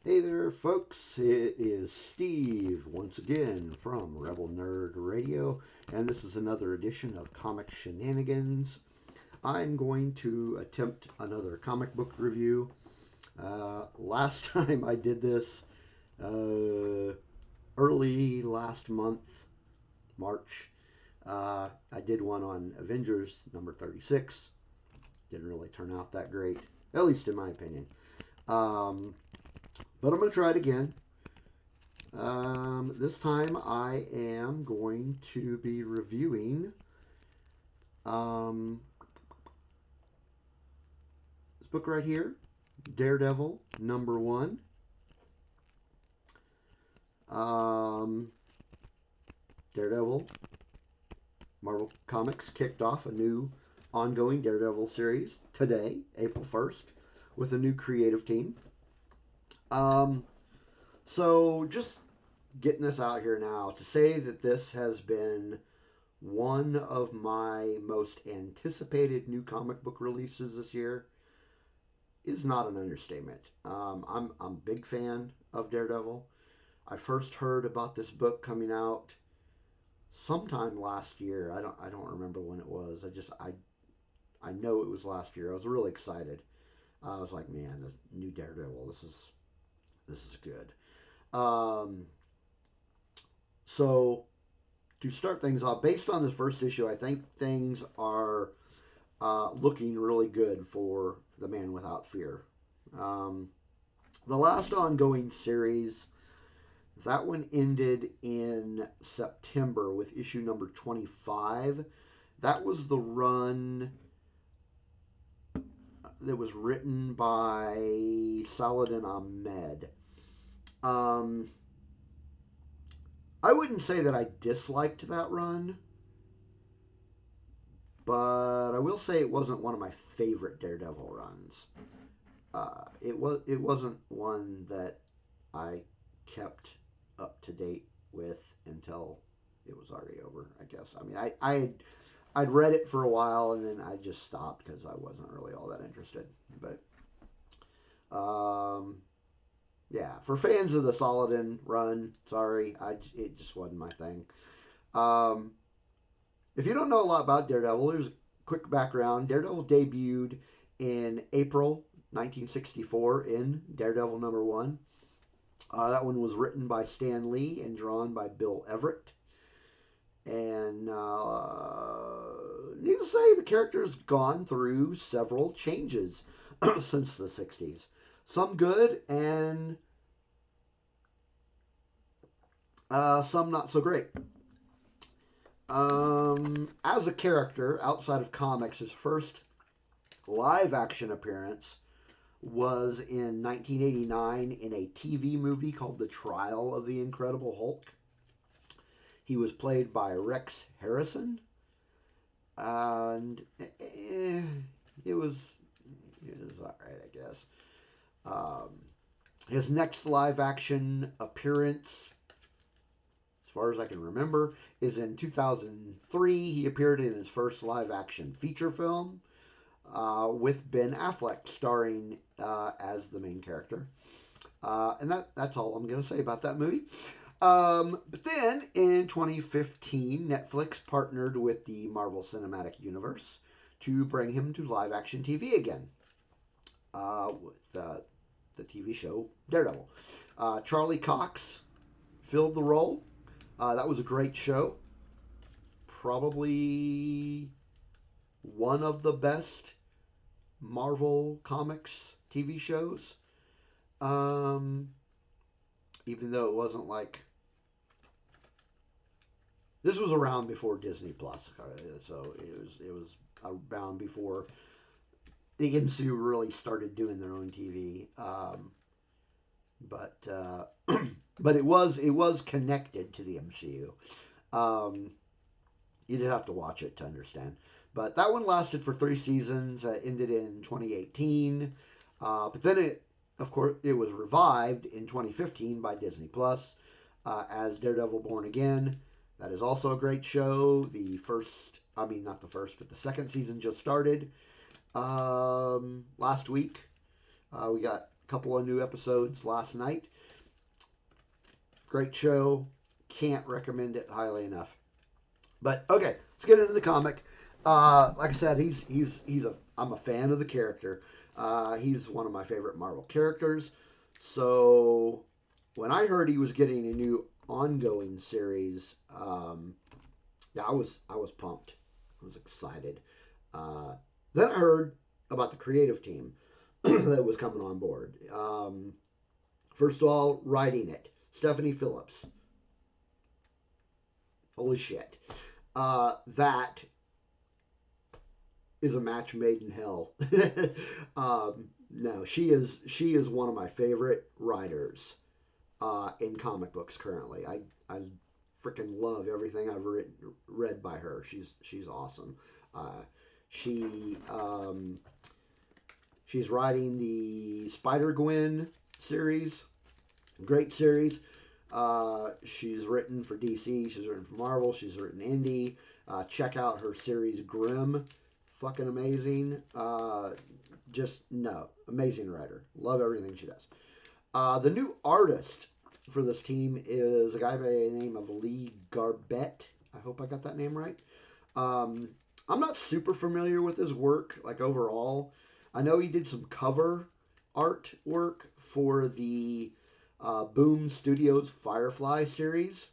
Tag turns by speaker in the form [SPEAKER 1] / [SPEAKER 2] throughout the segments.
[SPEAKER 1] Hey there, folks. It is Steve once again from Rebel Nerd Radio, and this is another edition of Comic Shenanigans. I'm going to attempt another comic book review. Last time I did this, early last month, March, I did one on Avengers number 36. Didn't really turn out that great, at least in my opinion. But I'm going to try it again. This time I am going to be reviewing this book right here, Daredevil number 1. Daredevil, Marvel Comics kicked off a new ongoing Daredevil series today, April 1st, with a new creative team. So just getting this out here now to say that this has been one of my most anticipated new comic book releases this year is not an understatement. I'm a big fan of Daredevil. I first heard about this book coming out sometime last year. I don't remember when it was. I know it was last year. I was really excited. I was like, man, the new Daredevil. This is good. So to start things off, based on this first issue, I think things are looking really good for The Man Without Fear. The last ongoing series, that one ended in September with issue number 25. That was the run that was written by Saladin Ahmed. I wouldn't say that I disliked that run, but I will say it wasn't one of my favorite Daredevil runs. It wasn't one that I kept up to date with until it was already over, I guess. I mean, I'd read it for a while and then I just stopped because I wasn't really all that interested. But yeah, for fans of the Saladin run, sorry, it just wasn't my thing. If you don't know a lot about Daredevil, here's a quick background. Daredevil debuted in April 1964 in Daredevil number 1. That one was written by Stan Lee and drawn by Bill Everett. And needless to say, the character's gone through several changes since the 60s. Some good and some not so great. As a character, outside of comics, his first live action appearance was in 1989 in a TV movie called The Trial of the Incredible Hulk. He was played by Rex Harrison, and it was all right, I guess. His next live action appearance, as far as I can remember, is in 2003. He appeared in his first live action feature film with Ben Affleck starring as the main character. And that's all I'm going to say about that movie. But then in 2015, Netflix partnered with the Marvel Cinematic Universe to bring him to live action TV again with the TV show Daredevil. Charlie Cox filled the role. That was a great show. Probably one of the best Marvel Comics TV shows. Even though it wasn't like... This was around before Disney Plus, so it was around before the MCU really started doing their own TV. But it was connected to the MCU. You'd have to watch it to understand. But that one lasted for 3 seasons. Ended in 2018. But then of course, it was revived in 2015 by Disney Plus as Daredevil Born Again. That is also a great show. Not the first, but the second season just started last week. We got a couple of new episodes last night. Great show. Can't recommend it highly enough. But okay, let's get into the comic. Like I said, I'm a fan of the character. He's one of my favorite Marvel characters. So when I heard he was getting a new ongoing series, yeah, I was pumped. I was excited. Then I heard about the creative team that was coming on board. First of all, writing it, Stephanie Phillips. Holy shit. That is a match made in hell. No, she is one of my favorite writers in comic books currently. I freaking love everything I've read by her. She's awesome. She's writing the Spider-Gwen series. Great series. She's written for DC. She's written for Marvel. She's written indie. Check out her series Grimm. Fucking amazing. Amazing writer. Love everything she does. The new artist for this team is a guy by the name of Lee Garbett. I hope I got that name right. I'm not super familiar with his work, like overall. I know he did some cover art work for the Boom Studios Firefly series.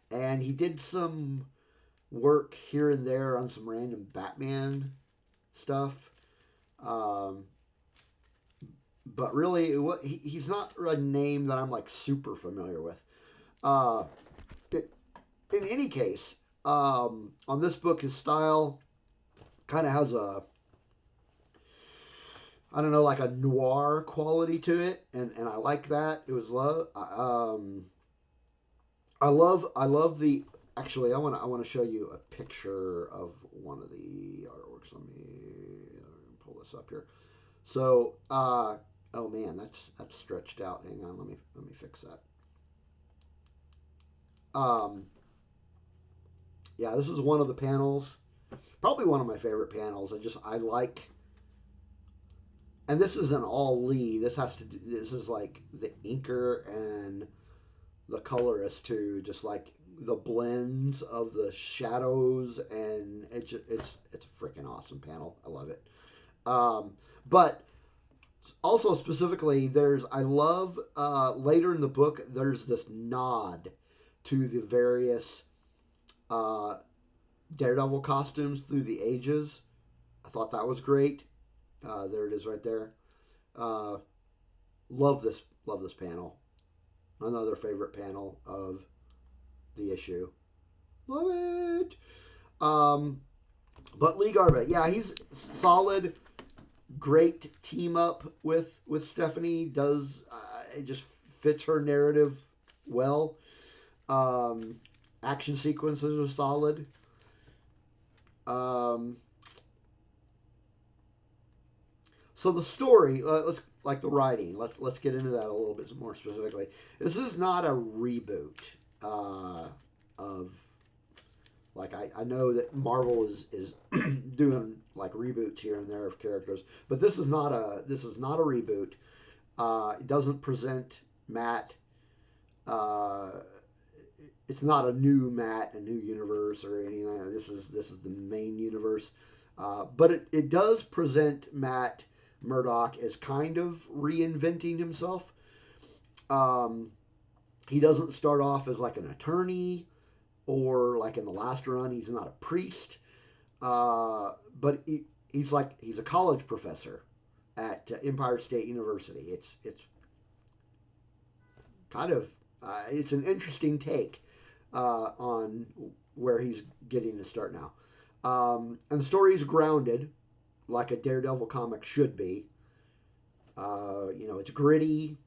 [SPEAKER 1] And he did some work here and there on some random Batman stuff. But really, he's not a name that I'm like super familiar with. In any case, on this book, his style kind of has like a noir quality to it, and I like that. It was I love the. Actually, I want to show you a picture of one of the artworks. Let me pull this up here. So, oh man, that's stretched out. Hang on, let me fix that. Yeah, this is one of the panels. Probably one of my favorite panels. I like. And this isn't all Lee. This is like the inker and the colorist too. Just like the blends of the shadows, and it's a freaking awesome panel. I love it. But also specifically, I love later in the book, there's this nod to the various Daredevil costumes through the ages. I thought that was great. There it is right there. Love this panel. Another favorite panel of the issue. Love it. But Lee Garbett, yeah, he's solid. Great team up with Stephanie. Does it just fits her narrative well. Action sequences are solid. So the story, let's like the writing. Let's get into that a little bit more specifically. This is not a reboot of like I know that Marvel is doing like reboots here and there of characters, but this is not a reboot. It doesn't present Matt. It's not a new Matt, a new universe or anything. This is the main universe, but it does present Matt Murdock as kind of reinventing himself. He doesn't start off as like an attorney, or like in the last run, he's not a priest. But he's a college professor at Empire State University. It's kind of it's an interesting take on where he's getting to start now. And the story is grounded like a Daredevil comic should be. It's gritty,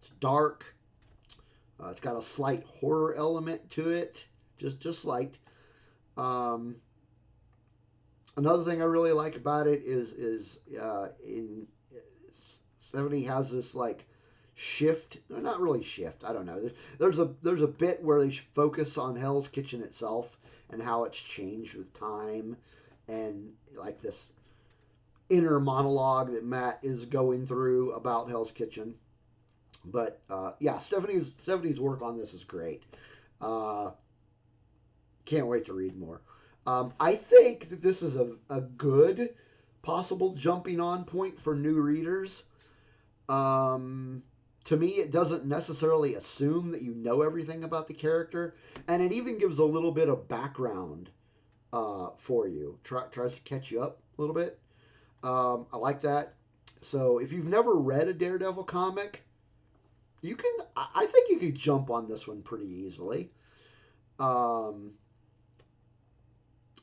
[SPEAKER 1] it's dark, it's got a slight horror element to it, just slight. Another thing I really like about it is in 70 has this like shift, not really shift. I don't know. There's a bit where they focus on Hell's Kitchen itself and how it's changed with time, and like this inner monologue that Matt is going through about Hell's Kitchen. But yeah, Stephanie's work on this is great. Uh, can't wait to read more. I think that this is a good possible jumping on point for new readers. To me, it doesn't necessarily assume that you know everything about the character, and it even gives a little bit of background for you. Tries to catch you up a little bit. I like that. So if you've never read a Daredevil comic, you can. I think you could jump on this one pretty easily. Um,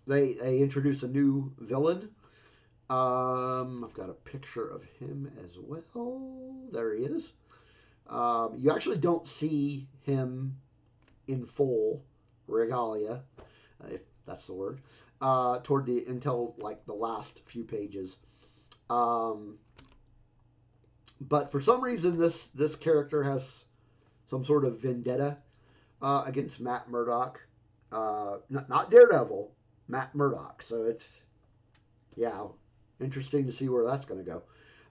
[SPEAKER 1] they introduce a new villain. I've got a picture of him as well. There he is. You actually don't see him in full regalia, if that's the word, until like the last few pages. But for some reason, this character has some sort of vendetta against Matt Murdock. Not Daredevil, Matt Murdock. So it's, yeah, interesting to see where that's going to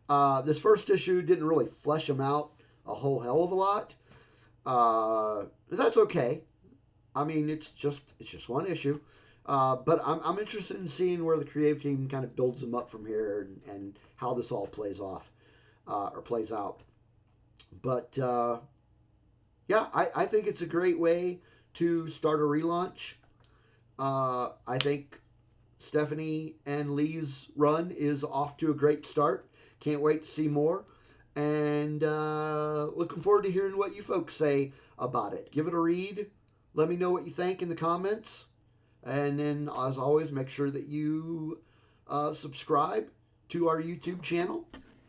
[SPEAKER 1] go. This first issue didn't really flesh him out a whole hell of a lot. That's okay. I mean, it's just one issue. But I'm interested in seeing where the creative team kind of builds them up from here, and how this all plays off or plays out. But yeah, I think it's a great way to start a relaunch. I think Stephanie and Lee's run is off to a great start. Can't wait to see more. And looking forward to hearing what you folks say about it. Give it a read. Let me know what you think in the comments. And then, as always, make sure that you subscribe to our YouTube channel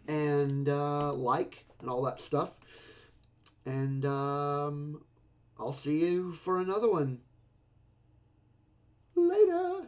[SPEAKER 1] and like and all that stuff. And I'll see you for another one. Later.